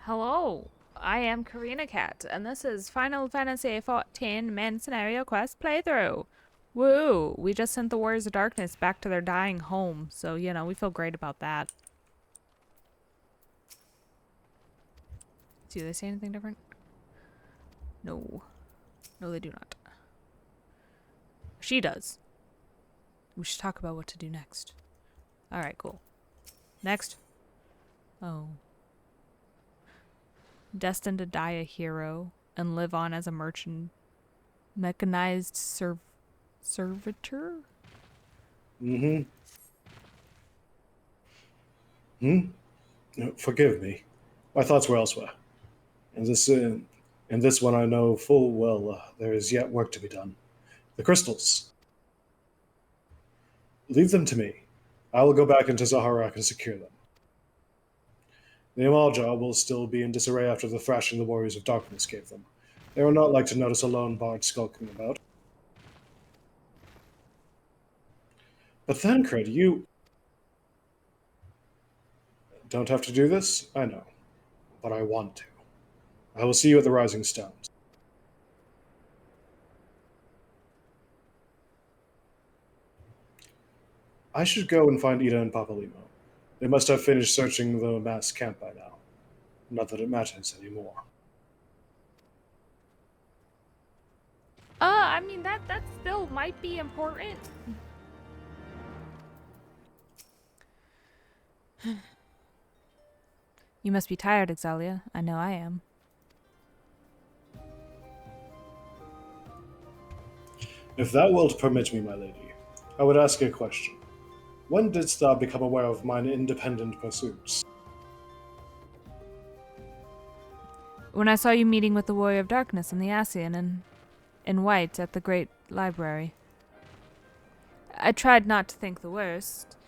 Hello, I am Karina Cat, and this is Final Fantasy XIV Main Scenario Quest playthrough. Woo! We just sent the Warriors of Darkness back to their dying home, so, you know, we feel great about that. Do they say anything different? No. No, they do not. She does. We should talk about what to do next. Alright, cool. Next. Oh. Destined to die a hero and live on as a merchant mechanized servitor? No, forgive me. My thoughts were elsewhere. In this one I know full well there is yet work to be done. The crystals. Leave them to me. I will go back into Zaharak and secure them. The Amalja will still be in disarray after the thrashing the Warriors of Darkness gave them. They will not like to notice a lone bard skulking about. But Thancred, you don't have to do this, I know. But I want to. I will see you at the Rising Stones. I should go and find Ida and Papalimo. They must have finished searching the mass camp by now. Not that it matters anymore. I mean, that still might be important. You must be tired, Xaeus. I know I am. If thou wilt permit me, my lady, I would ask a question. When didst thou become aware of mine independent pursuits? When I saw you meeting with the Warrior of Darkness and the Ascian in white at the Great Library. I tried not to think the worst.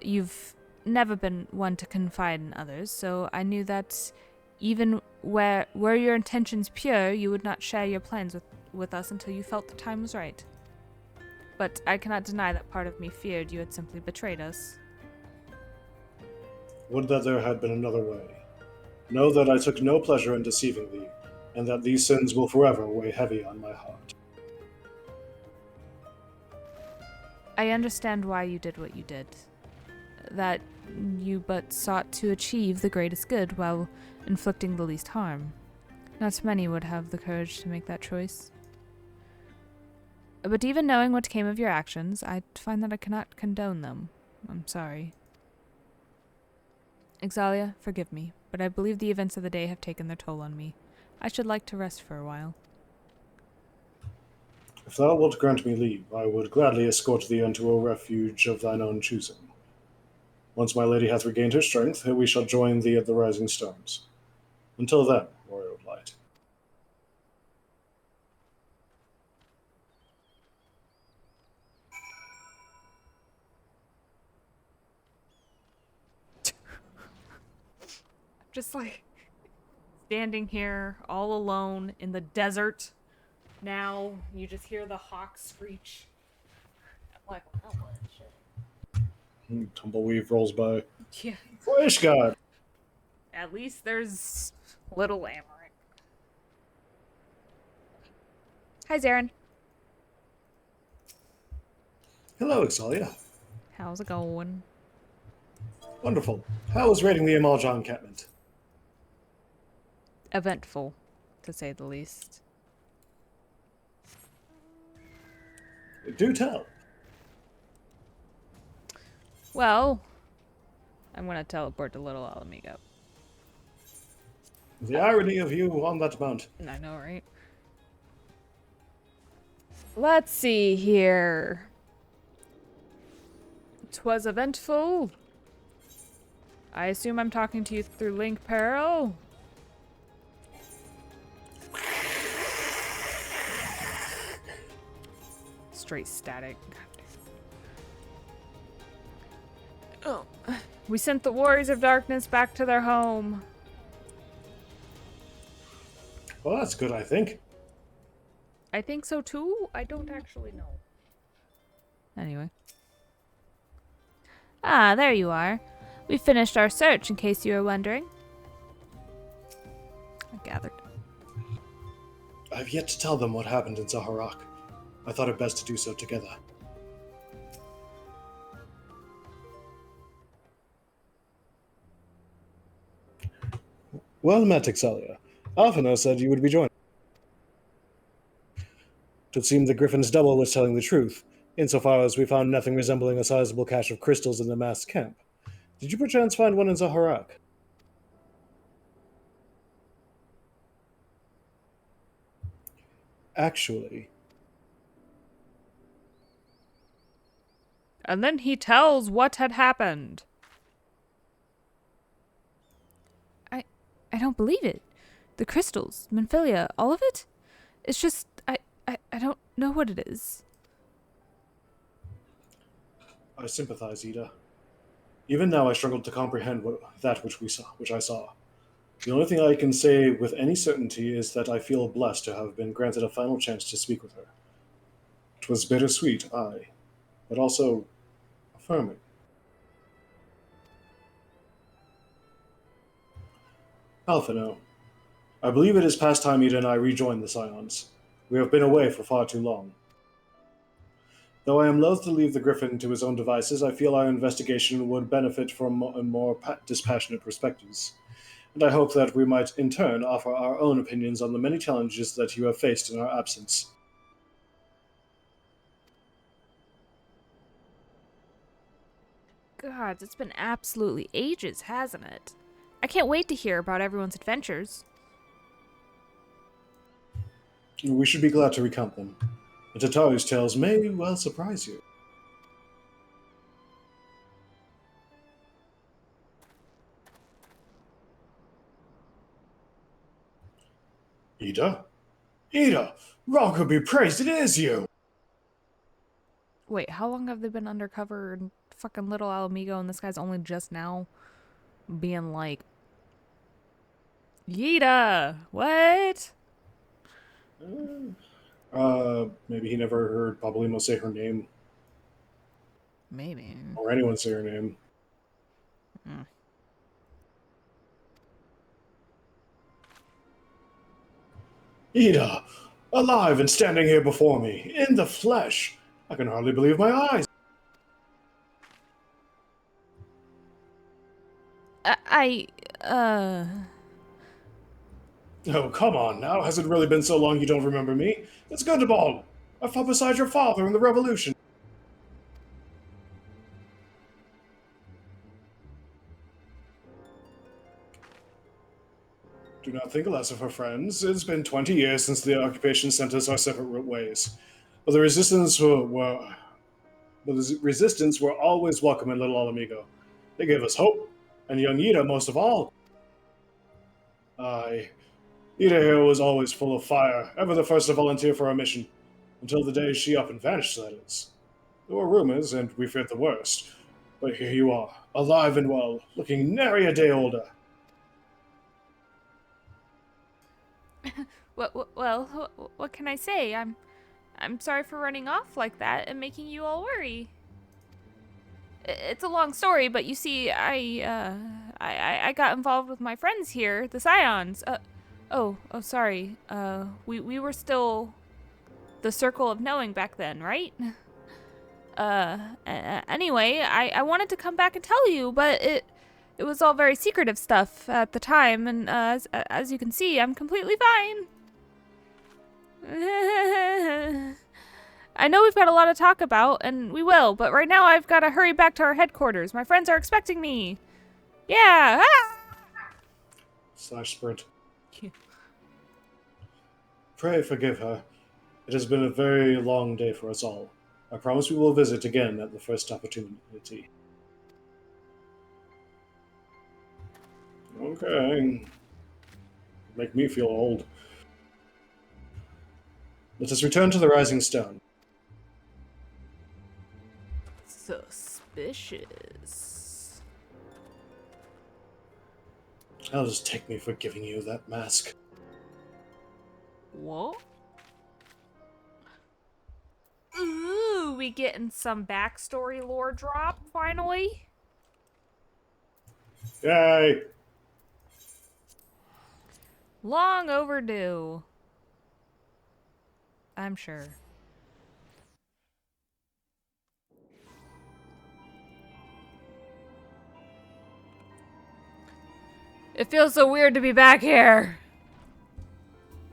You've never been one to confide in others, so I knew that even were your intentions pure, you would not share your plans with us until you felt the time was right. But I cannot deny that part of me feared you had simply betrayed us. Would that there had been another way. Know that I took no pleasure in deceiving thee, and that these sins will forever weigh heavy on my heart. I understand why you did what you did. That you but sought to achieve the greatest good while inflicting the least harm. Not many would have the courage to make that choice. But even knowing what came of your actions, I find that I cannot condone them. I'm sorry. Xaeus, forgive me, but I believe the events of the day have taken their toll on me. I should like to rest for a while. If thou wilt grant me leave, I would gladly escort thee unto a refuge of thine own choosing. Once my lady hath regained her strength, we shall join thee at the Rising Stones. Until then, warrior of light. Just like standing here all alone in the desert. Now you just hear the hawk screech. I'm like, oh, what shit. Tumbleweave rolls by. Yeah. Fish God! At least there's little Amaranth. Hi, Zarin. Hello, Xaeus. How's it going? Wonderful. How is raiding the Amalja encampment? Eventful, to say the least. Do tell. Well, I'm gonna teleport to Little Alamigo. The irony of you on that mount. I know, right? Let's see here. 'Twas eventful. I assume I'm talking to you through Link Peril. Straight static. Oh. We sent the Warriors of Darkness back to their home. Well, that's good, I think. I think so too. I don't actually know. Anyway. Ah, there you are. We finished our search, in case you were wondering. I gathered. I've yet to tell them what happened in Zaharak. I thought it best to do so together. Well met, Xaeus. Alphino said you would be joining. It seemed the Griffin's double was telling the truth, insofar as we found nothing resembling a sizable cache of crystals in the masked camp. Did you perchance find one in Zaharak? Actually. And then he tells what had happened. I don't believe it. The crystals, Menphilia, all of it? It's just, I don't know what it is. I sympathize, Ida. Even now I struggle to comprehend which I saw. The only thing I can say with any certainty is that I feel blessed to have been granted a final chance to speak with her. 'Twas bittersweet, aye, but also affirming. Alphino, I believe it is past time Ida and I rejoin the Scions. We have been away for far too long. Though I am loath to leave the Griffin to his own devices, I feel our investigation would benefit from more dispassionate perspectives, and I hope that we might in turn offer our own opinions on the many challenges that you have faced in our absence. God, it's been absolutely ages, hasn't it? I can't wait to hear about everyone's adventures. We should be glad to recount them. And Tatari's tales may well surprise you. Ida? Ida! Ronka be praised, it is you! Wait, how long have they been undercover in fucking Little Alamigo and this guy's only just now being like, Yida, what? Maybe he never heard Pablino say her name. Maybe. Or anyone say her name. Mm. Ida! Alive and standing here before me, in the flesh! I can hardly believe my eyes! Oh, come on now. Has it really been so long you don't remember me? It's Gundabald. I fought beside your father in the Revolution. Do not think less of her friends. It's been 20 years since the occupation sent us our separate ways. But the resistance were always welcome in Little Alamigo. They gave us hope, and young Ida most of all. Aye, Ida here was always full of fire, ever the first to volunteer for our mission, until the day she up and vanished, that is. There were rumors, and we feared the worst. But here you are, alive and well, looking nary a day older. Well, what can I say? I'm sorry for running off like that and making you all worry. It's a long story, but you see, I got involved with my friends here, the Scions. Oh, sorry. We were still the Circle of Knowing back then, right? Anyway, I wanted to come back and tell you, but it was all very secretive stuff at the time, and as you can see, I'm completely fine. I know we've got a lot to talk about, and we will, but right now I've got to hurry back to our headquarters. My friends are expecting me. Yeah! /sprint. Pray forgive her. It has been a very long day for us all. I promise we will visit again at the first opportunity. Okay. Make me feel old. Let us return to the Rising Stone. Suspicious. I'll just take me for giving you that mask. What? Ooh, we getting some backstory lore drop, finally? Yay! Long overdue. I'm sure. It feels so weird to be back here.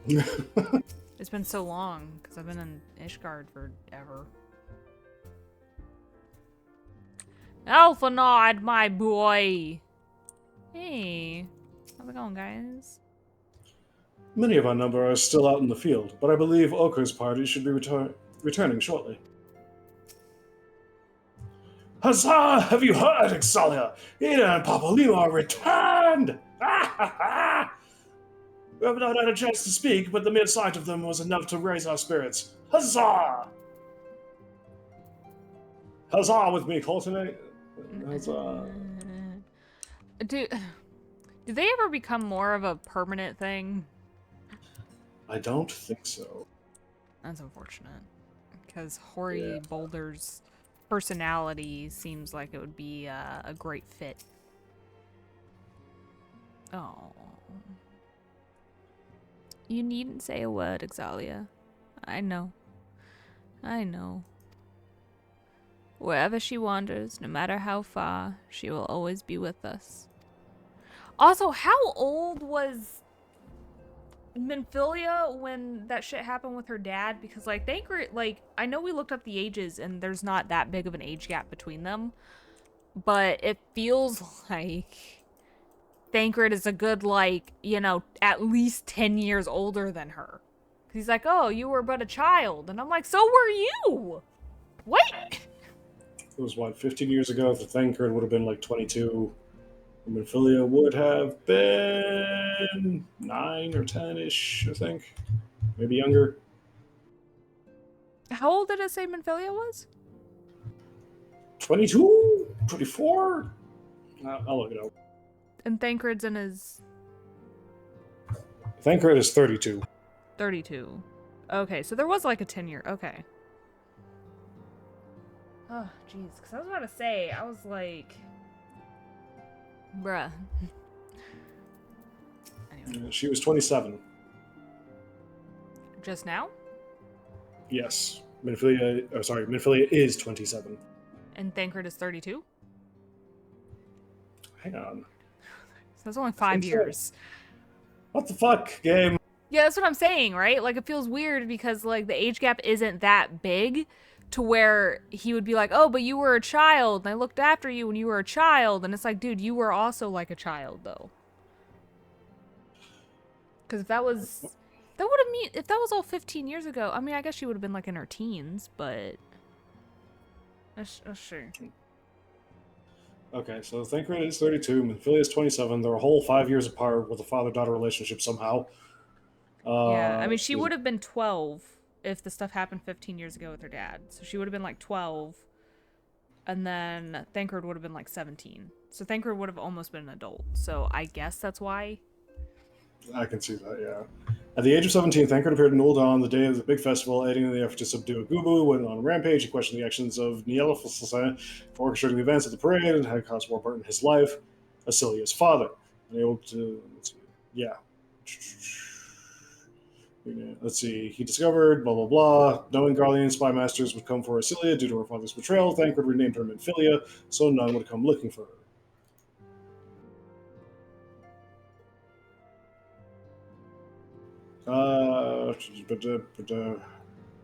It's been so long because I've been in Ishgard forever. Alphanod, my boy. Hey, how's it going, guys? Many of our number are still out in the field, but I believe Okar's party should be returning shortly. Huzzah! Have you heard, Exalia? Ida and Papalima are returned! We have not had a chance to speak, but the mere sight of them was enough to raise our spirits. Huzzah! Huzzah with me, Colton. Huzzah. Do they ever become more of a permanent thing? I don't think so. That's unfortunate. Because Hori Boulder's personality seems like it would be a great fit. Oh. You needn't say a word, Exalia. I know. I know. Wherever she wanders, no matter how far, she will always be with us. Also, how old was Minfilia when that shit happened with her dad? Because, like, I know we looked up the ages and there's not that big of an age gap between them, but it feels like Thancred is a good, like, you know, at least 10 years older than her. He's like, oh, you were but a child. And I'm like, so were you! What? It was, 15 years ago? The Thancred would have been like 22. Minfilia would have been 9 or 10-ish, I think. Maybe younger. How old did it say Minfilia was? 22? 24? I'll look it up. And Thancred's in his... Thancred is 32. 32. Okay, so there was like a 10-year... Okay. Oh, jeez. Because I was about to say, I was like... Bruh. Anyway. She was 27. Just now? Yes. Minfilia is 27. And Thancred is 32? Hang on. So that's only 5 years. What the fuck, game? Yeah, that's what I'm saying, right? Like, it feels weird because, like, the age gap isn't that big to where he would be like, oh, but you were a child, and I looked after you when you were a child. And it's like, dude, you were also, like, a child, though. Because if that was... That would have mean... If that was all 15 years ago, I mean, I guess she would have been, like, in her teens, but... Sure. Okay, so Thancred is 32, Minfilia is 27. They're a whole 5 years apart with a father-daughter relationship somehow. Yeah, I mean, she would have been 12 if the stuff happened 15 years ago with her dad. So she would have been like 12, and then Thancred would have been like 17. So Thancred would have almost been an adult. So I guess that's why. I can see that, yeah. At the age of 17, Thancred appeared in Ul'dah on the day of the big festival, aiding in the effort to subdue Agubu, went on a rampage, he questioned the actions of Nielafilsa for orchestrating the events of the parade, and had caused Warburton his life, Asilia's father. Unable to, let's see, he discovered, blah, blah, blah. Knowing Garlean spy masters would come for Asilia due to her father's betrayal, Thancred renamed her Minfilia, so none would come looking for her.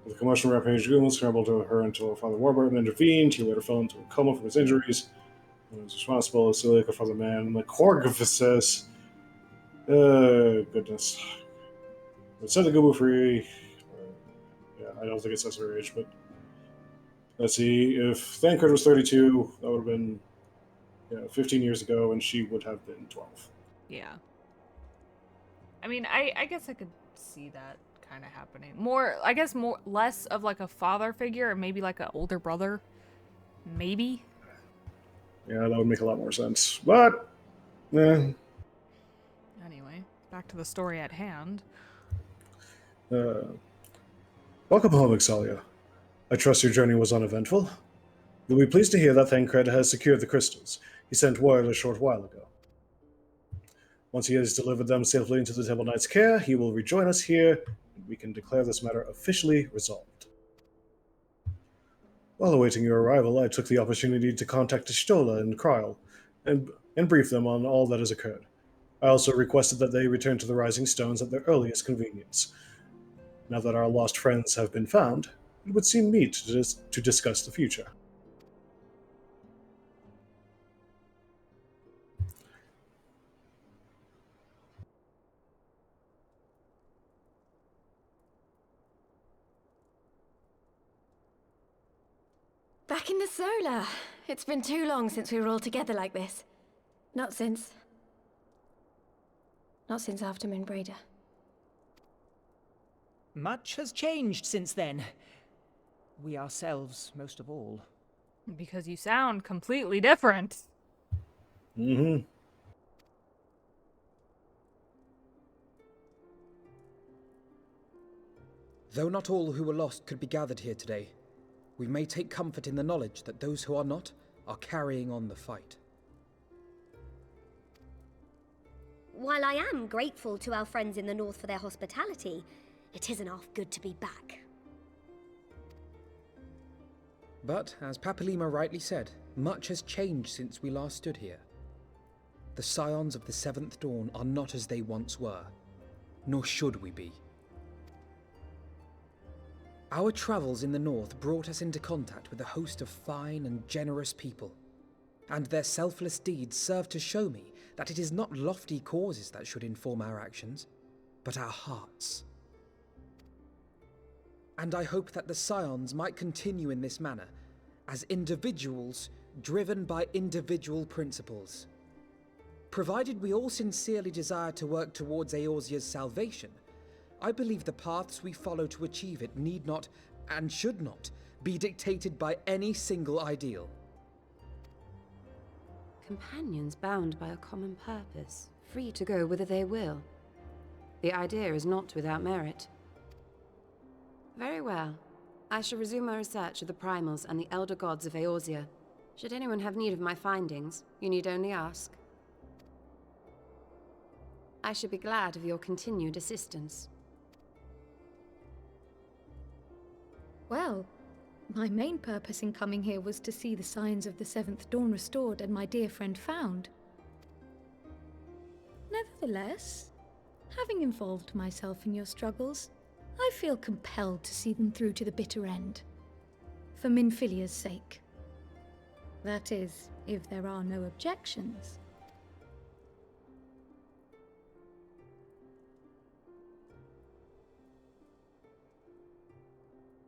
The commotion rampage goons scrambled to her until her father Warburton intervened. He later fell into a coma from his injuries. He was responsible. Asilia could find the man. Corgophysis. Goodness. It said the Gubu free. Yeah, I don't think it says her age, but let's see. If Thancred was 32, that would have been 15 years ago, and she would have been 12. Yeah. I mean, I guess I could see that kind of happening. Less of like a father figure, or maybe like an older brother. Maybe. Yeah, that would make a lot more sense. But, yeah. Anyway, back to the story at hand. Welcome home, Exalia. I trust your journey was uneventful. You'll be pleased to hear that Thancred has secured the crystals. He sent word a short while ago. Once he has delivered them safely into the Temple Knight's care, he will rejoin us here, and we can declare this matter officially resolved. While awaiting your arrival, I took the opportunity to contact Stola and Kryl, and brief them on all that has occurred. I also requested that they return to the Rising Stones at their earliest convenience. Now that our lost friends have been found, it would seem meet to discuss the future. Back in the solar. It's been too long since we were all together like this. Not since after Moonbreeder. Much has changed since then. We ourselves, most of all. Because you sound completely different. Mm-hmm. Though not all who were lost could be gathered here today, we may take comfort in the knowledge that those who are not are carrying on the fight. While I am grateful to our friends in the north for their hospitality, it isn't half good to be back. But, as Papalima rightly said, much has changed since we last stood here. The Scions of the Seventh Dawn are not as they once were, nor should we be. Our travels in the north brought us into contact with a host of fine and generous people, and their selfless deeds serve to show me that it is not lofty causes that should inform our actions, but our hearts. And I hope that the Scions might continue in this manner, as individuals driven by individual principles. Provided we all sincerely desire to work towards Eorzea's salvation, I believe the paths we follow to achieve it need not, and should not, be dictated by any single ideal. Companions bound by a common purpose, free to go whither they will. The idea is not without merit. Very well. I shall resume my research of the primals and the elder gods of Eorzea. Should anyone have need of my findings, you need only ask. I should be glad of your continued assistance. Well, my main purpose in coming here was to see the signs of the Seventh Dawn restored and my dear friend found. Nevertheless, having involved myself in your struggles, I feel compelled to see them through to the bitter end. For Minfilia's sake. That is, if there are no objections.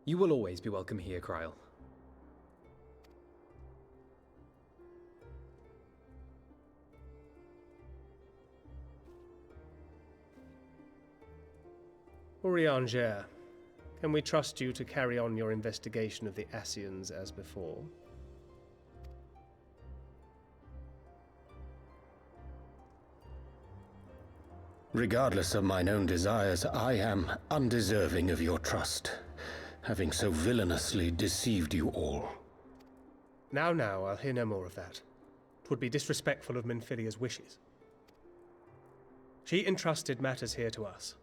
You will always be welcome here, Kryl. Urianger, can we trust you to carry on your investigation of the Ascians as before? Regardless of mine own desires, I am undeserving of your trust, having so villainously deceived you all. Now, I'll hear no more of that. 'Twould be disrespectful of Minfilia's wishes. She entrusted matters here to us,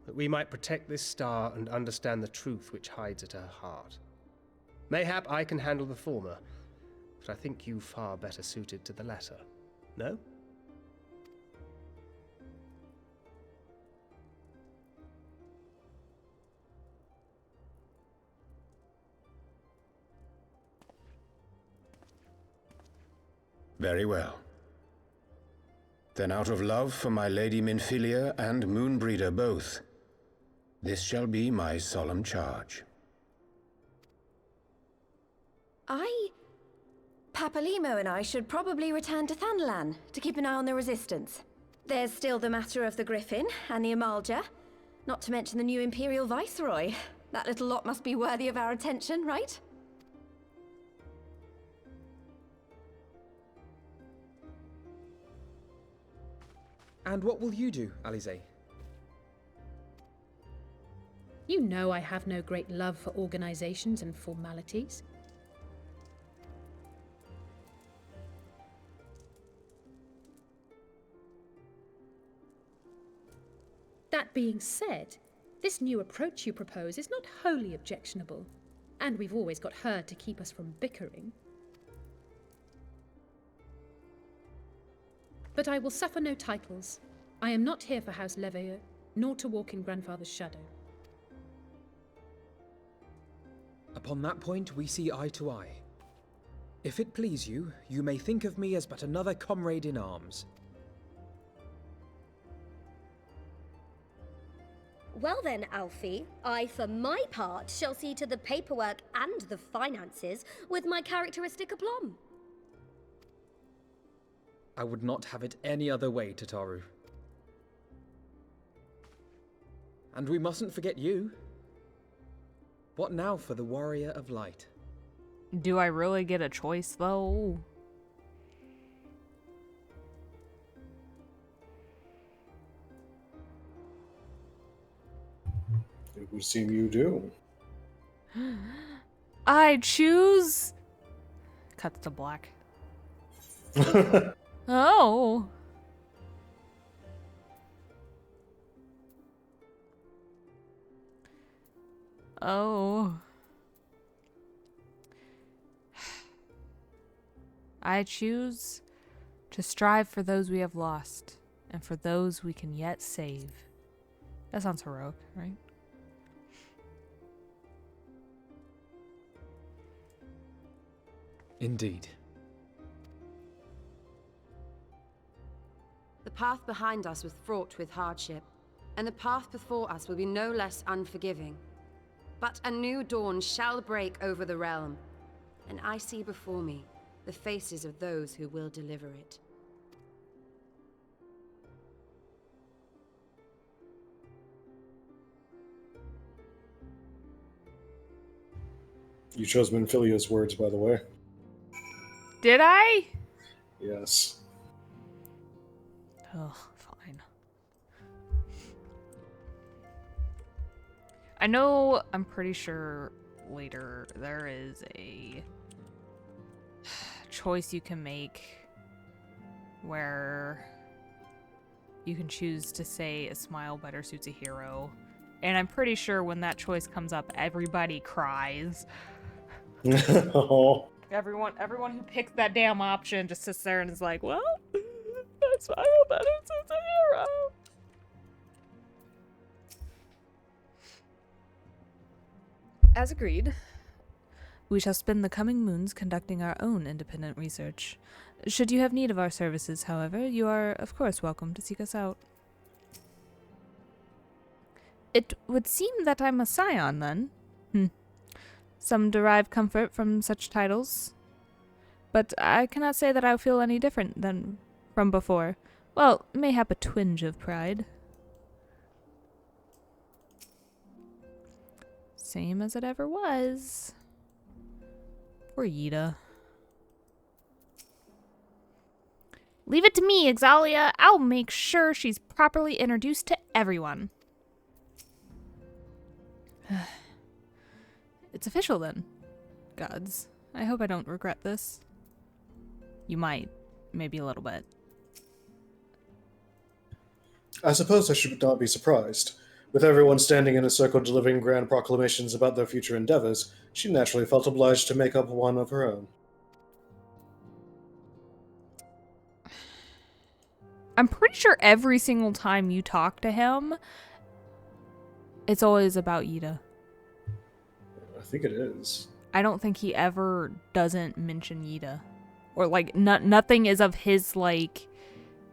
that we might protect this star and understand the truth which hides at her heart. Mayhap I can handle the former, but I think you far better suited to the latter. No? Very well. Then out of love for my Lady Minfilia and Moonbreeder both, this shall be my solemn charge. Papalimo and I should probably return to Thanalan to keep an eye on the Resistance. There's still the matter of the Griffin and the Amalja, not to mention the new Imperial Viceroy. That little lot must be worthy of our attention, right? And what will you do, Alize? You know I have no great love for organizations and formalities. That being said, this new approach you propose is not wholly objectionable, and we've always got her to keep us from bickering. But I will suffer no titles. I am not here for House Leveilleur, nor to walk in Grandfather's shadow. Upon that point, we see eye to eye. If it please you, you may think of me as but another comrade in arms. Well then, Alfie, I, for my part, shall see to the paperwork and the finances with my characteristic aplomb. I would not have it any other way, Tataru. And we mustn't forget you. What now for the Warrior of Light? Do I really get a choice, though? It would seem you do. I choose... Cuts to black. Oh. Oh. I choose to strive for those we have lost, and for those we can yet save. That sounds heroic, right? Indeed. The path behind us was fraught with hardship, and the path before us will be no less unforgiving. But a new dawn shall break over the realm, and I see before me the faces of those who will deliver it. You chose Minfilia's words, by the way. Did I? Yes. Oh, fine. I know, I'm pretty sure later there is a choice you can make where you can choose to say a smile better suits a hero. And I'm pretty sure when that choice comes up, everybody cries. Oh. Everyone who picks that damn option just sits there and is like, well, that smile better suits a hero. As agreed, we shall spend the coming moons conducting our own independent research. Should you have need of our services, however, you are, of course, welcome to seek us out. It would seem that I'm a scion, then. Some derive comfort from such titles. But I cannot say that I feel any different than from before. Well, mayhap a twinge of pride. Same as it ever was. Poor Yida. Leave it to me, Xaeus. I'll make sure she's properly introduced to everyone. It's official then. Gods. I hope I don't regret this. You might. Maybe a little bit. I suppose I should not be surprised. With everyone standing in a circle delivering grand proclamations about their future endeavors, she naturally felt obliged to make up one of her own. I'm pretty sure every single time you talk to him, it's always about Yida. I think it is. I don't think he ever doesn't mention Yida. Or, like, nothing is of his, like,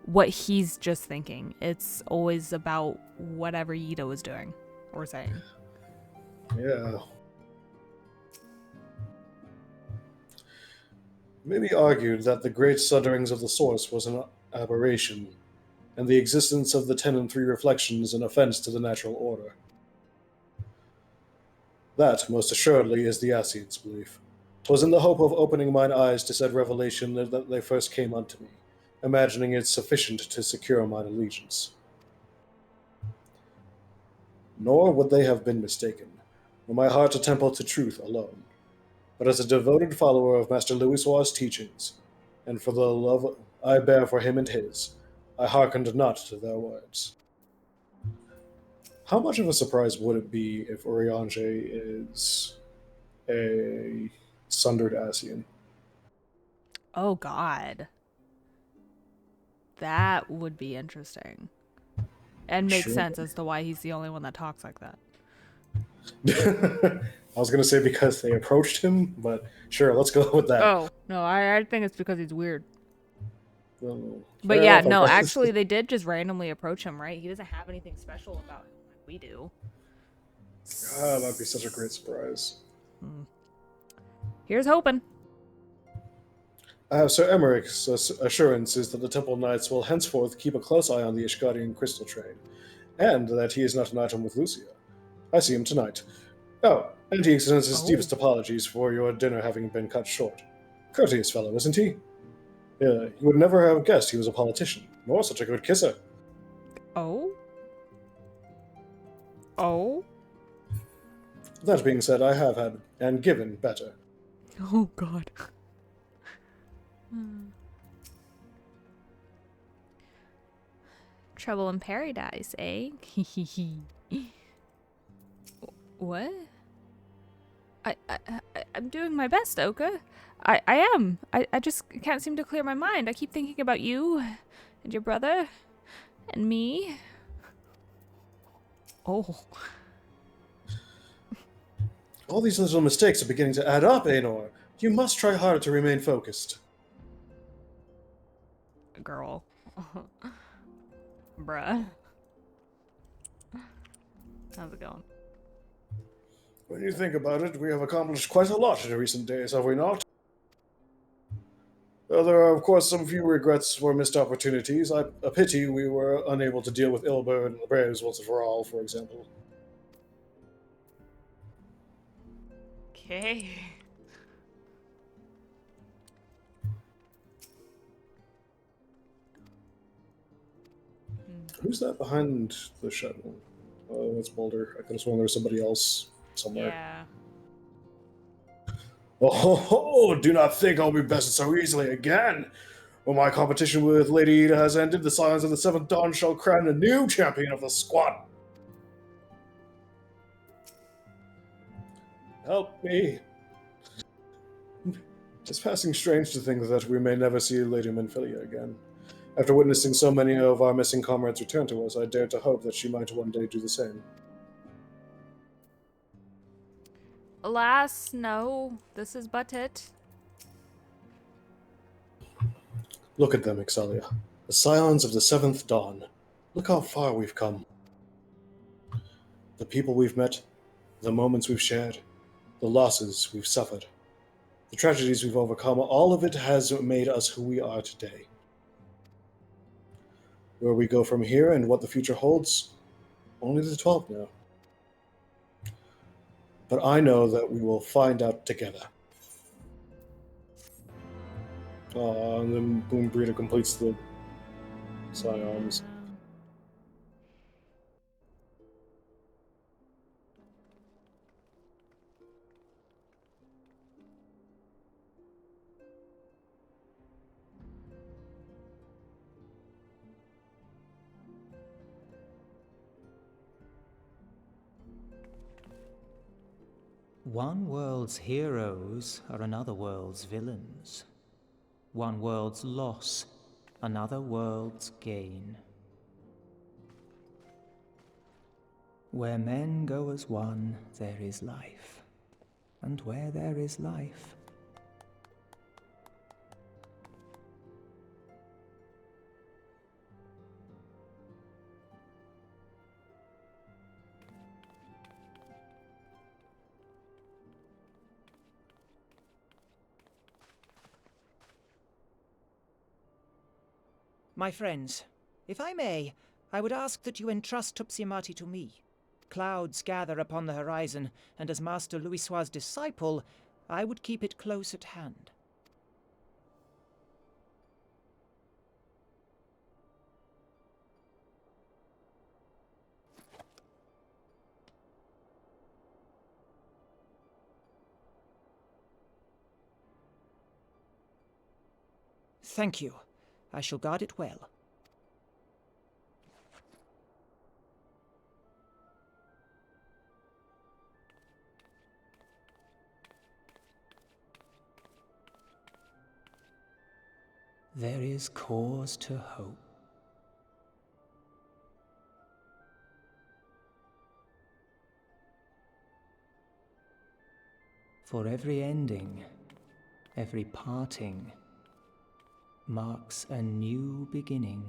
what he's just thinking. It's always about whatever Yida was doing or saying. Yeah. It may be argued that the great sudderings of the source was an aberration, and the existence of the 10 and 3 reflections an offense to the natural order. That, most assuredly, is the Ascians' belief. 'Twas in the hope of opening mine eyes to said revelation that they first came unto me, imagining it sufficient to secure mine allegiance. Nor would they have been mistaken, were my heart a temple to truth alone. But as a devoted follower of Master Louisoir's teachings, and for the love I bear for him and his, I hearkened not to their words. How much of a surprise would it be if Urianger is a sundered Asian? Oh God. That would be interesting. And makes Sure. sense as to why he's the only one that talks like that. I was gonna say because they approached him, but sure, let's go with that. Oh, no, I think it's because he's weird. Oh, But fair yeah, enough, I no, guess. actually they did just randomly approach him, right? He doesn't have anything special about him like we do. That'd be such a great surprise. Here's hoping. Sir Emmerich's assurance is that the Temple Knights will henceforth keep a close eye on the Ishgarian crystal trade, and that he is not an item with Lucia. I see him tonight. Oh, and he extends his deepest apologies for your dinner having been cut short. Courteous fellow, isn't he? You would never have guessed he was a politician, nor such a good kisser. Oh? Oh? That being said, I have had, and given, better. Oh God. Trouble in paradise, eh? What? I'm doing my best, Oka. I am. I just can't seem to clear my mind. I keep thinking about you and your brother and me. Oh. All these little mistakes are beginning to add up, Aenor. You must try harder to remain focused. Girl. Bruh. How's it going? When you think about it, we have accomplished quite a lot in recent days, have we not? There are, of course, some few regrets for missed opportunities. A pity we were unable to deal with Ilber and the Braves once and for all, for example. Okay. Who's that behind the shed? Oh, it's Boulder. I could have sworn there was somebody else somewhere. Yeah. Oh, do not think I'll be bested so easily again. When my competition with Lady Ida has ended, the Scions of the Seventh Dawn shall crown a new champion of the squad. Help me. It's passing strange to think that we may never see Lady Minfilia again. After witnessing so many of our missing comrades return to us, I dare to hope that she might one day do the same. Alas, no. This is but it. Look at them, Ixalia. The Scions of the Seventh Dawn. Look how far we've come. The people we've met, the moments we've shared, the losses we've suffered, the tragedies we've overcome, all of it has made us who we are today. Where we go from here and what the future holds, only the 12 know. But I know that we will find out together. And then Boom Breeder completes the Scions. One world's heroes are another world's villains. One world's loss, another world's gain. Where men go as one, there is life. And where there is life, My friends, if I may, I would ask that you entrust Tupsimati to me. Clouds gather upon the horizon, and as Master Louisoix's disciple, I would keep it close at hand. Thank you. I shall guard it well. there is cause to hope. For every ending, every parting, marks a new beginning.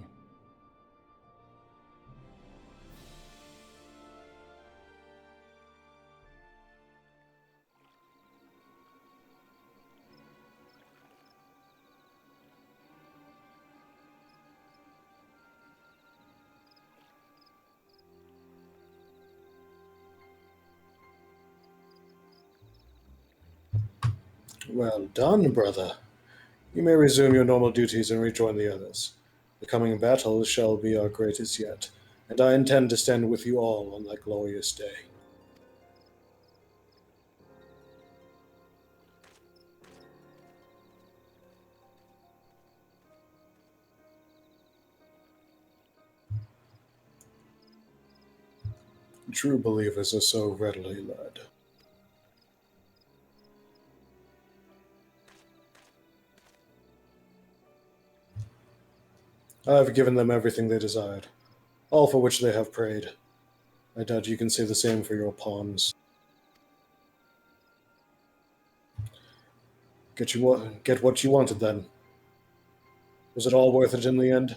Well done, brother. You may resume your normal duties and rejoin the others. The coming battle shall be our greatest yet, and I intend to stand with you all on that glorious day. True believers are so readily led. I have given them everything they desired, all for which they have prayed. I doubt you can say the same for your pawns. Get what you wanted then. Was it all worth it in the end?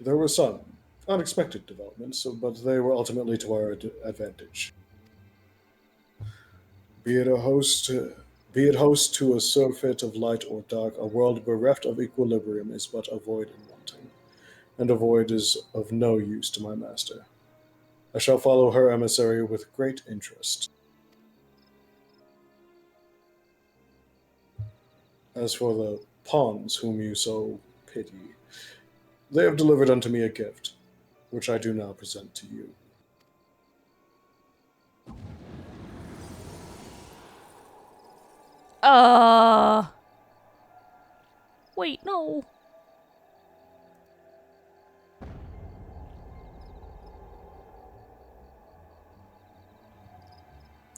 There were some unexpected developments, but they were ultimately to our advantage. Be it host to a surfeit of light or dark, a world bereft of equilibrium is but a void and wanting, and a void is of no use to my master. I shall follow her emissary with great interest. As for the pawns whom you so pity, they have delivered unto me a gift, which I do now present to you. Wait, no.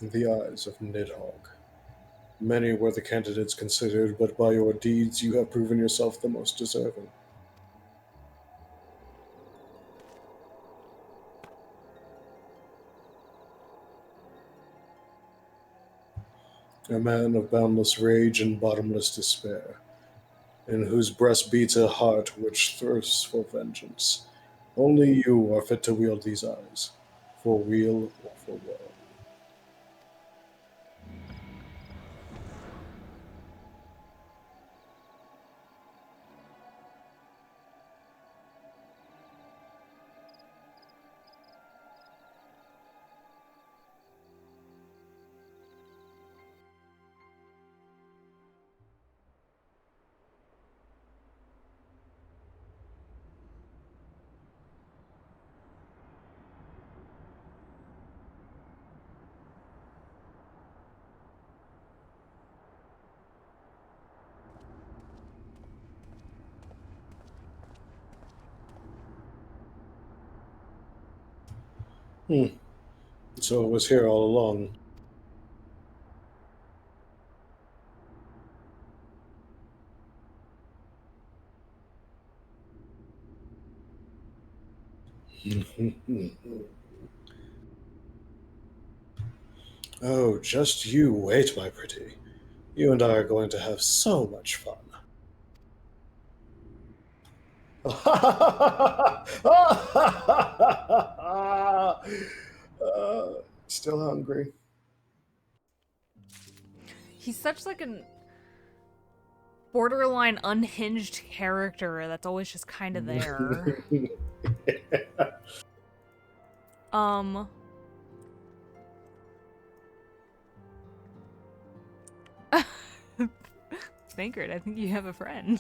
The eyes of Nidhogg. Many were the candidates considered, but by your deeds you have proven yourself the most deserving. A man of boundless rage and bottomless despair, in whose breast beats a heart which thirsts for vengeance. Only you are fit to wield these eyes, for weal or for woe. So it was here all along. Oh, just you wait, my pretty. You and I are going to have so much fun. Still hungry. He's such like an borderline unhinged character that's always just kind of there. Bankard, I think you have a friend.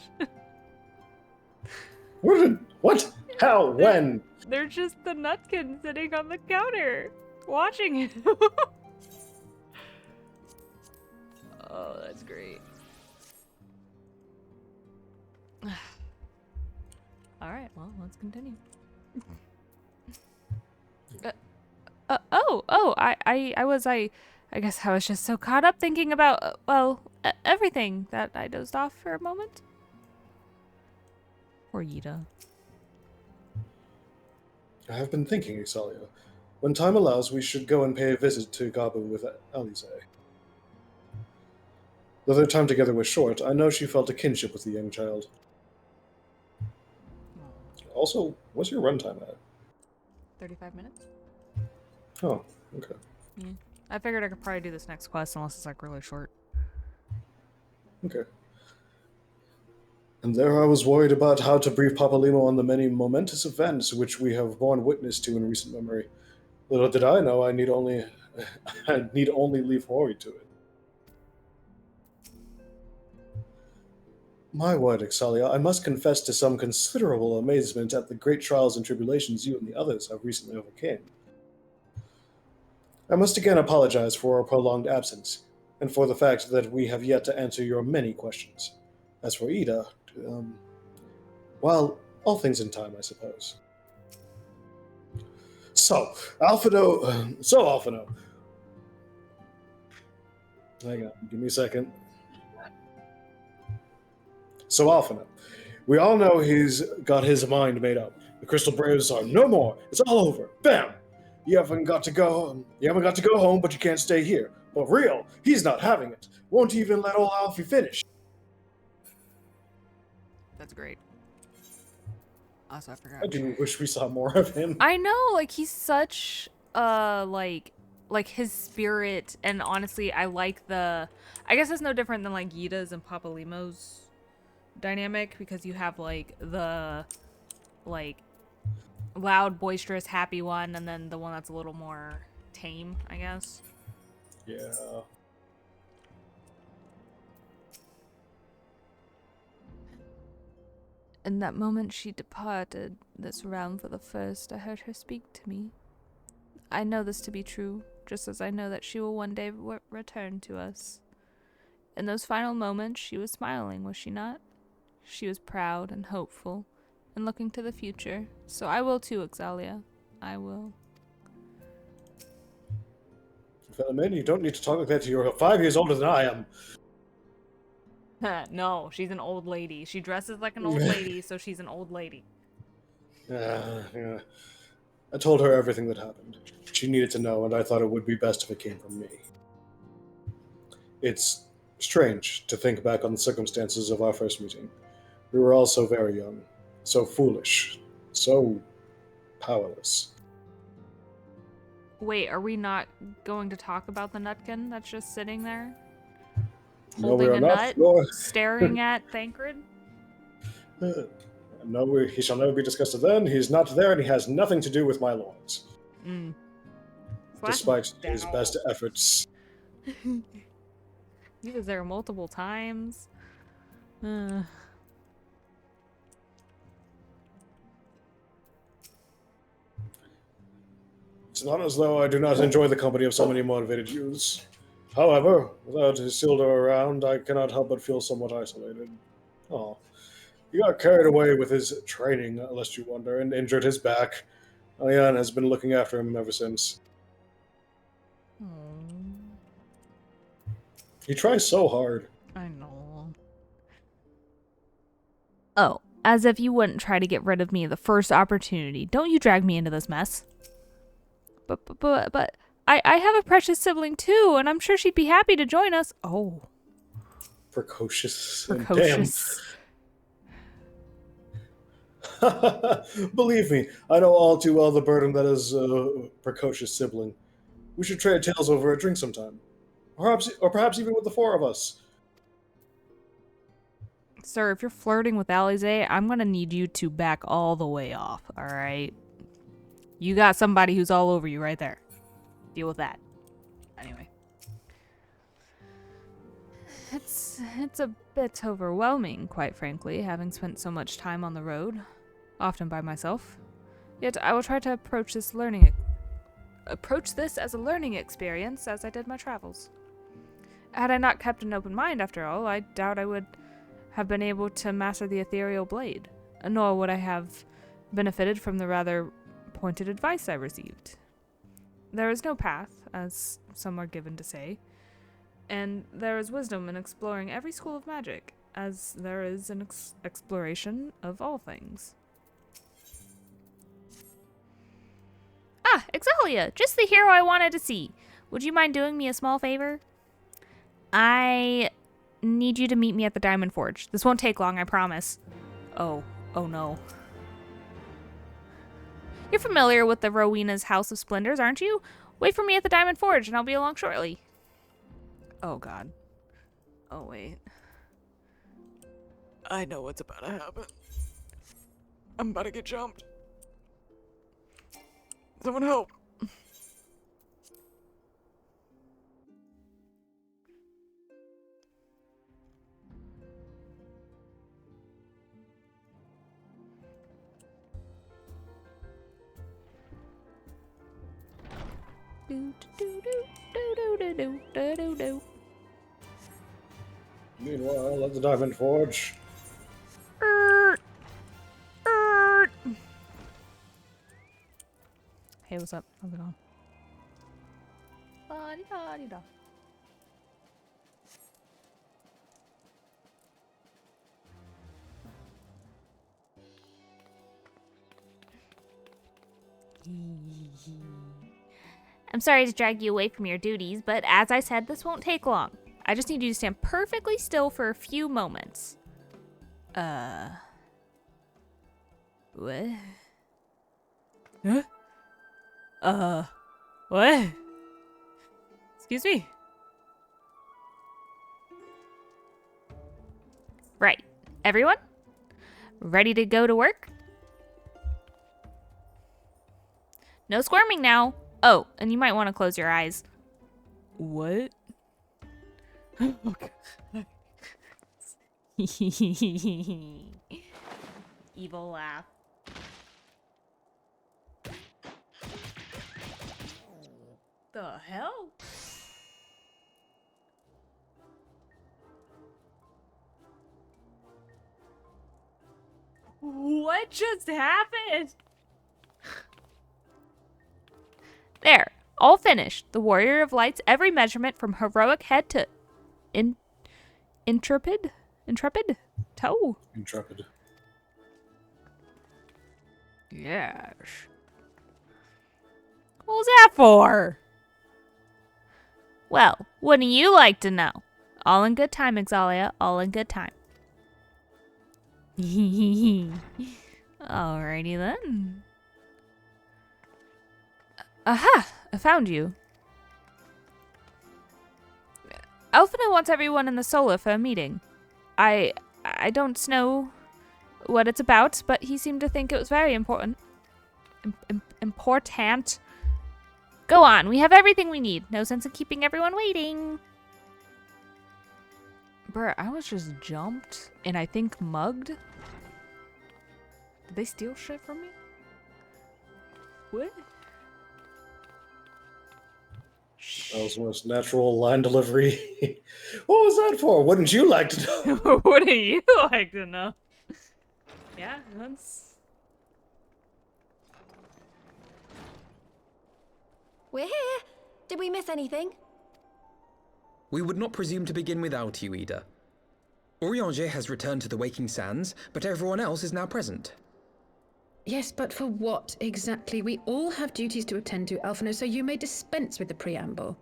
What? How? When? They're just the nutkin sitting on the counter, watching him. Oh, that's great. All right, well, let's continue. I guess I was just so caught up thinking about, everything that I dozed off for a moment. Or Yida. I have been thinking, Xaeus. When time allows, we should go and pay a visit to Gabu with Alize. Though their time together was short, I know she felt a kinship with the young child. Also, what's your runtime at? 35 minutes? Oh, okay. Yeah. I figured I could probably do this next quest unless it's like really short. Okay. And there I was worried about how to brief Papalimo on the many momentous events which we have borne witness to in recent memory. Little did I know I need only leave Hori to it. My word, Xaeus, I must confess to some considerable amazement at the great trials and tribulations you and the others have recently overcame. I must again apologize for our prolonged absence, and for the fact that we have yet to answer your many questions. As for Ida, well, all things in time, I suppose. So, Alphino. Hang on, give me a second. So, Alphino, we all know he's got his mind made up. The Crystal Braves are no more. It's all over. Bam! You haven't got to go home, but you can't stay here. But Real, he's not having it. Won't even let old Alfie finish. That's great. Also, I forgot. I do wish we saw more of him. I know, like, he's such, like his spirit, and honestly, I like I guess it's no different than, like, Yida's and Papalimo's dynamic, because you have, like, the, like, loud, boisterous, happy one, and then the one that's a little more tame, I guess. Yeah. In that moment she departed this realm for the first, I heard her speak to me. I know this to be true, just as I know that she will one day return to us. In those final moments, she was smiling, was she not? She was proud and hopeful, and looking to the future. So I will too, Xaeus. I will. Philomene, you don't need to talk like that to you're 5 years older than I am. No, she's an old lady. She dresses like an old lady, so she's an old lady. Yeah. I told her everything that happened. She needed to know, and I thought it would be best if it came from me. It's strange to think back on the circumstances of our first meeting. We were all so very young, so foolish, so powerless. Wait, are we not going to talk about the Nutkin that's just sitting there? No, we Holding are a not. nut? Staring at Thancred? No, he shall never be discussed then. He is not there, and he has nothing to do with my lords. Despite his best efforts. He was there multiple times. It's not as though I do not enjoy the company of so many motivated youths. However, without Isildur around, I cannot help but feel somewhat isolated. Oh, he got carried away with his training, lest you wonder, and injured his back. Ayan has been looking after him ever since. He tries so hard. I know. Oh, as if you wouldn't try to get rid of me the first opportunity. Don't you drag me into this mess. But I have a precious sibling too, and I'm sure she'd be happy to join us. Oh. Precocious. Precocious. Damn. Believe me, I know all too well the burden that is a precocious sibling. We should trade tales over a drink sometime. Perhaps even with the four of us. Sir, if you're flirting with Alize, I'm gonna need you to back all the way off, alright? You got somebody who's all over you right there. Deal with that. Anyway. It's a bit overwhelming, quite frankly, having spent so much time on the road, often by myself. Yet I will try to approach this as a learning experience as I did my travels. Had I not kept an open mind, after all, I doubt I would have been able to master the ethereal blade, nor would I have benefited from the rather pointed advice I received. There is no path, as some are given to say, And there is wisdom in exploring every school of magic, as there is an exploration of all things. Ah, Xaeus, just the hero I wanted to see. Would you mind doing me a small favor? I need you to meet me at the Diamond Forge. This won't take long, I promise. Oh no. You're familiar with the Rowena's House of Splendors, aren't you? Wait for me at the Diamond Forge and I'll be along shortly. Oh god. Oh wait. I know what's about to happen. I'm about to get jumped. Someone help. Meanwhile, at the Diamond Forge. Hey, what's up? How's it going? La-di-da-di-da. I'm sorry to drag you away from your duties, but as I said, this won't take long. I just need you to stand perfectly still for a few moments. What? Huh? What? Excuse me? Right. Everyone? Ready to go to work? No squirming now. Oh, and you might want to close your eyes. What? Evil laugh. The hell? What just happened? There, all finished. The Warrior of Light's every measurement from heroic head to intrepid toe. Intrepid. Yes. What was that for? Well, wouldn't you like to know? All in good time, Xaeus. All in good time. Alrighty then. Aha! I found you. Elfina wants everyone in the Sola for a meeting. I don't know what it's about, but he seemed to think it was very important. Important. Go on, we have everything we need. No sense in keeping everyone waiting. Bruh, I was just jumped and I think mugged. Did they steal shit from me? What? That was the most natural line delivery. What was that for? Wouldn't you like to know? Wouldn't you like to know? Yeah, that's... We're here. Did we miss anything? We would not presume to begin without you, Ida. Orianger has returned to the Waking Sands, but everyone else is now present. Yes, but for what exactly? We all have duties to attend to, Alphino, so you may dispense with the preamble.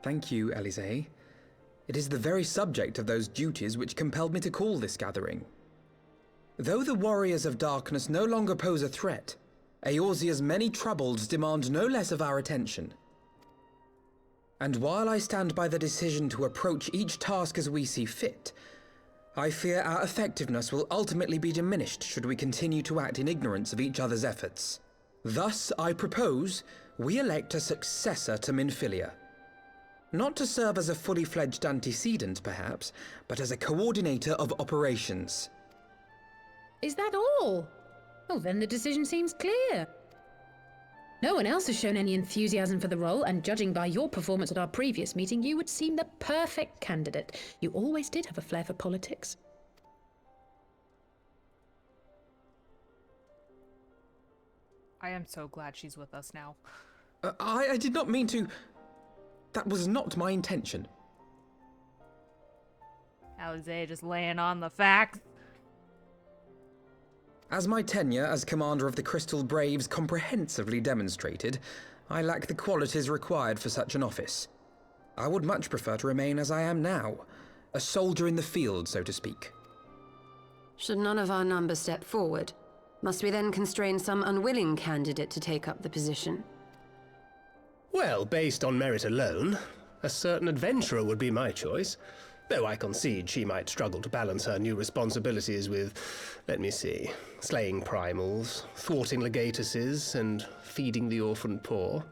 Thank you, Elise. It is the very subject of those duties which compelled me to call this gathering. Though the Warriors of Darkness no longer pose a threat, Eorzea's many troubles demand no less of our attention. And while I stand by the decision to approach each task as we see fit, I fear our effectiveness will ultimately be diminished should we continue to act in ignorance of each other's efforts. Thus, I propose we elect a successor to Minfilia. Not to serve as a fully fledged antecedent, perhaps, but as a coordinator of operations. Is that all? Well, then the decision seems clear. No one else has shown any enthusiasm for the role, and judging by your performance at our previous meeting, you would seem the perfect candidate. You always did have a flair for politics. I am so glad she's with us now. I did not mean to... That was not my intention. Alize just laying on the facts. As my tenure as commander of the Crystal Braves comprehensively demonstrated, I lack the qualities required for such an office. I would much prefer to remain as I am now, a soldier in the field, so to speak. Should none of our number step forward, must we then constrain some unwilling candidate to take up the position? Well, based on merit alone, a certain adventurer would be my choice. Though I concede she might struggle to balance her new responsibilities with, let me see, slaying primals, thwarting legatuses, and feeding the orphan poor.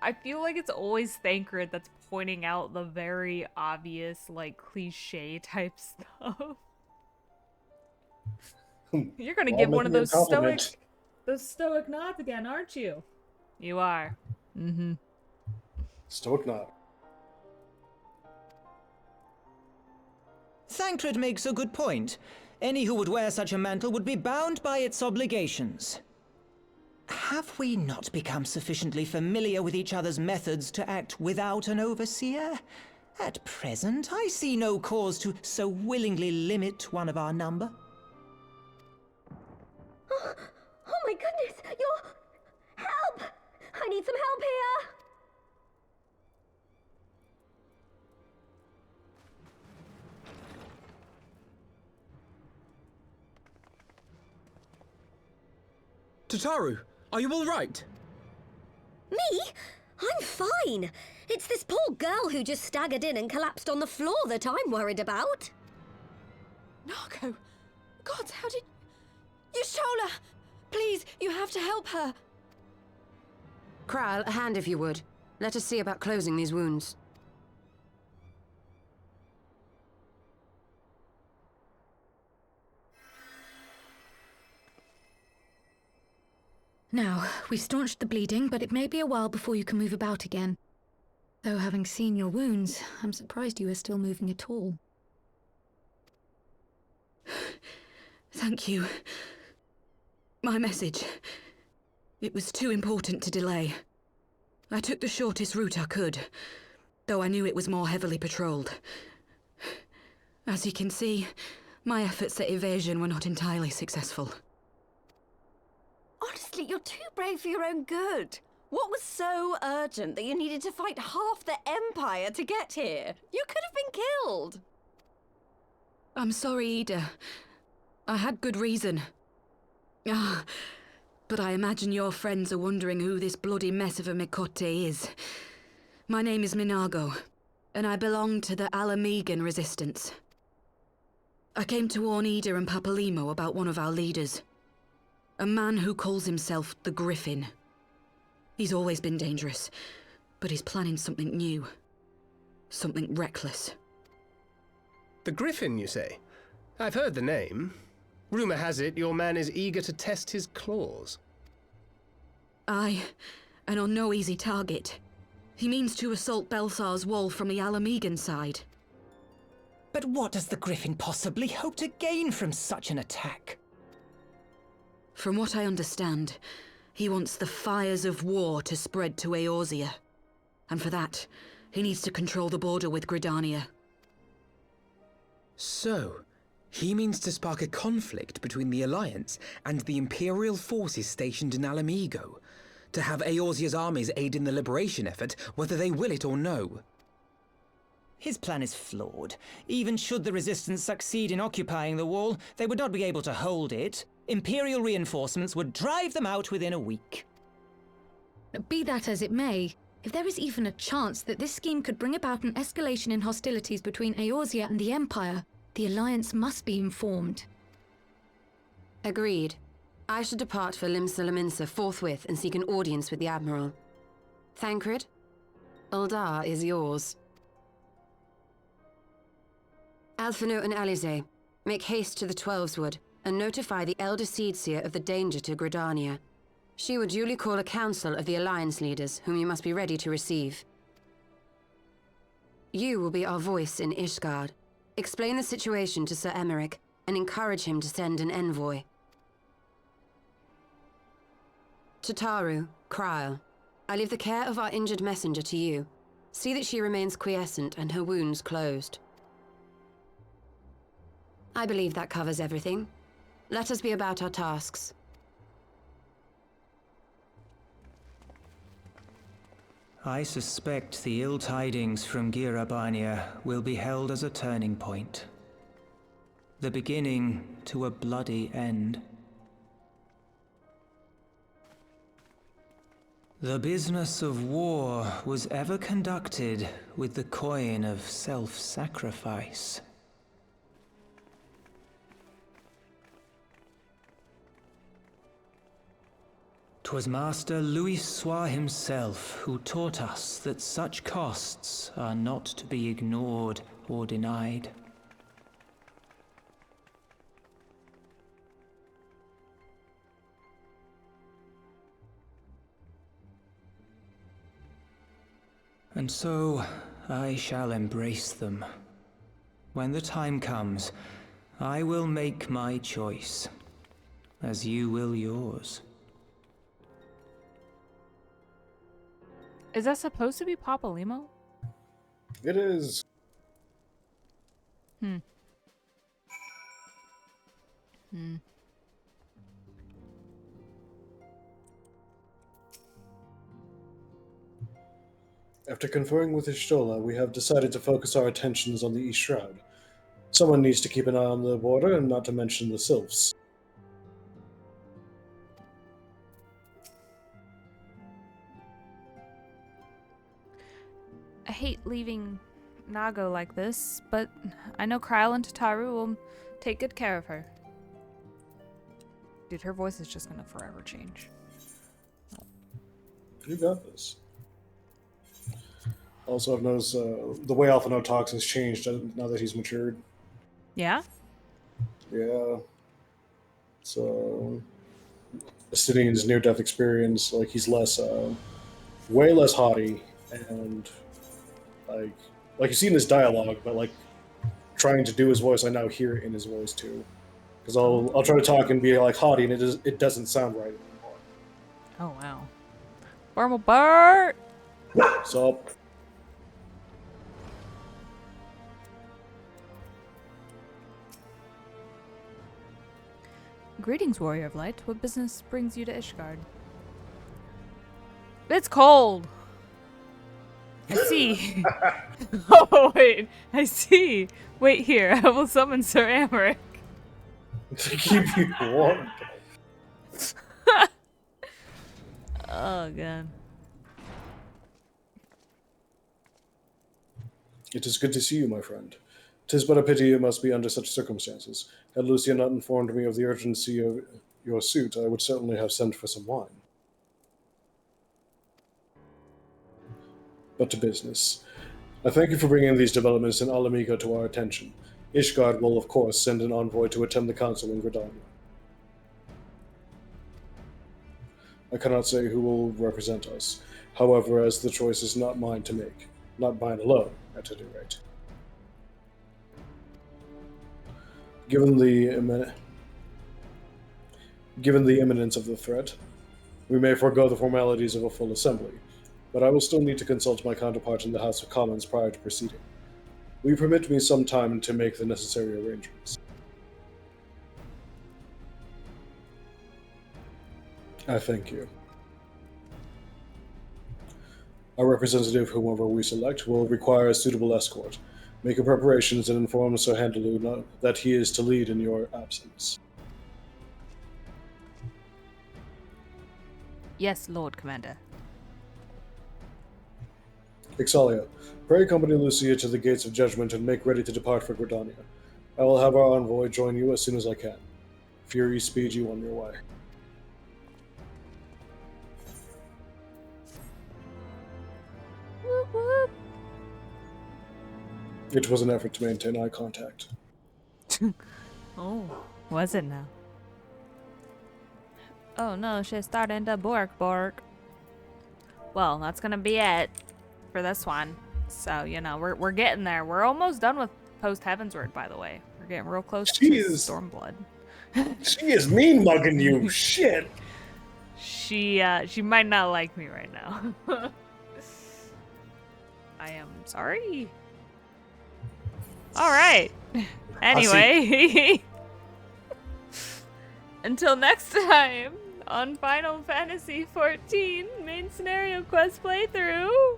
I feel like it's always Thancred that's pointing out the very obvious, like, cliche type stuff. You're gonna give one of those stoic nods again, aren't you? You are. Mm-hmm. Stoic nod. Thancred makes a good point. Any who would wear such a mantle would be bound by its obligations. Have we not become sufficiently familiar with each other's methods to act without an overseer? At present, I see no cause to so willingly limit one of our number. Oh my goodness! Help! I need some help here! Tataru, are you all right? Me? I'm fine. It's this poor girl who just staggered in and collapsed on the floor that I'm worried about. Narco! God, how did... Y'shtola! Please, you have to help her! Kral, a hand if you would. Let us see about closing these wounds. Now, we've staunched the bleeding, but it may be a while before you can move about again. Though having seen your wounds, I'm surprised you are still moving at all. Thank you. My message. It was too important to delay. I took the shortest route I could, though I knew it was more heavily patrolled. As you can see, my efforts at evasion were not entirely successful. Honestly, you're too brave for your own good. What was so urgent that you needed to fight half the Empire to get here? You could have been killed. I'm sorry, Ida. I had good reason. But I imagine your friends are wondering who this bloody mess of a Mikote is. My name is Minago, and I belong to the Alamegan Resistance. I came to warn Ida and Papalimo about one of our leaders. A man who calls himself the Griffin. He's always been dangerous, but he's planning something new. Something reckless. The Griffin, you say? I've heard the name. Rumor has it your man is eager to test his claws. Aye, and on no easy target. He means to assault Belsar's wall from the Alamegan side. But what does the Griffin possibly hope to gain from such an attack? From what I understand, he wants the fires of war to spread to Eorzea. And for that, he needs to control the border with Gridania. So, he means to spark a conflict between the Alliance and the Imperial forces stationed in Alamigo, to have Eorzea's armies aid in the liberation effort, whether they will it or no. His plan is flawed. Even should the Resistance succeed in occupying the wall, they would not be able to hold it. Imperial reinforcements would drive them out within a week. Be that as it may, if there is even a chance that this scheme could bring about an escalation in hostilities between Eorzea and the Empire, the Alliance must be informed. Agreed. I should depart for Limsa forthwith and seek an audience with the Admiral. Thancred, Uldar is yours. Alphino and Alize, make haste to the Twelveswood and notify the Elder Seedseer of the danger to Gridania. She will duly call a council of the Alliance leaders, whom you must be ready to receive. You will be our voice in Ishgard. Explain the situation to Sir Emeric, and encourage him to send an envoy. Tataru, Krile, I leave the care of our injured messenger to you. See that she remains quiescent and her wounds closed. I believe that covers everything. Let us be about our tasks. I suspect the ill tidings from Abania will be held as a turning point. The beginning to a bloody end. The business of war was ever conducted with the coin of self-sacrifice. 'Twas Master Louis Soir himself who taught us that such costs are not to be ignored or denied. And so I shall embrace them. When the time comes, I will make my choice, as you will yours. Is that supposed to be Papa Limo? It is. After conferring with Ishtola, we have decided to focus our attentions on the East Shroud. Someone needs to keep an eye on the border, and not to mention the Sylphs. I hate leaving Nago like this, but I know Kryle and Tataru will take good care of her. Dude, her voice is just gonna forever change. You got this. Also, I've noticed the way Alphino talks has changed now that he's matured. Yeah? Yeah. So, Estinian's near-death experience, like, he's less, way less haughty, and, like you see in his dialogue, but, like, trying to do his voice, I now hear it in his voice, too. Because I'll try to talk and be, like, haughty, and it doesn't sound right anymore. Oh, wow. Formal Bart! So, Greetings, Warrior of Light. What business brings you to Ishgard? It's cold! I see. Oh, wait. I see. Wait here. I will summon Sir Amaric. to keep you warm. Oh, God. It is good to see you, my friend. 'Tis but a pity you must be under such circumstances. Had Lucia not informed me of the urgency of your suit, I would certainly have sent for some wine. But to business. I thank you for bringing these developments in Alamiga to our attention. Ishgard will, of course, send an envoy to attend the council in Gridania. I cannot say who will represent us. However, as the choice is not mine to make. Not mine alone, at any rate. Given the imminence of the threat, we may forego the formalities of a full assembly, but I will still need to consult my counterpart in the House of Commons prior to proceeding. Will you permit me some time to make the necessary arrangements? I thank you. Our representative, whomever we select, will require a suitable escort. Make your preparations and inform Sir Handaloo that he is to lead in your absence. Yes, Lord Commander. Ixalia, pray accompany Lucia to the gates of judgment and make ready to depart for Gridania. I will have our envoy join you as soon as I can. Fury speed you on your way. Whoop, whoop. It was an effort to maintain eye contact. Oh, was it now? Oh no, she's starting to bark. Well, that's gonna be it for this one. So, you know, we're getting there. We're almost done with Post Heavensward, by the way. We're getting real close to Stormblood. She is mean mugging you. Shit. She might not like me right now. I am sorry. Alright. Anyway. Until next time on Final Fantasy XIV main scenario quest playthrough.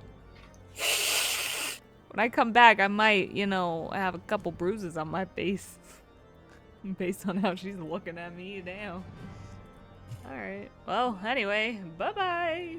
When I come back, I might, you know, have a couple bruises on my face. Based on how she's looking at me now. Alright. Well, anyway, bye-bye.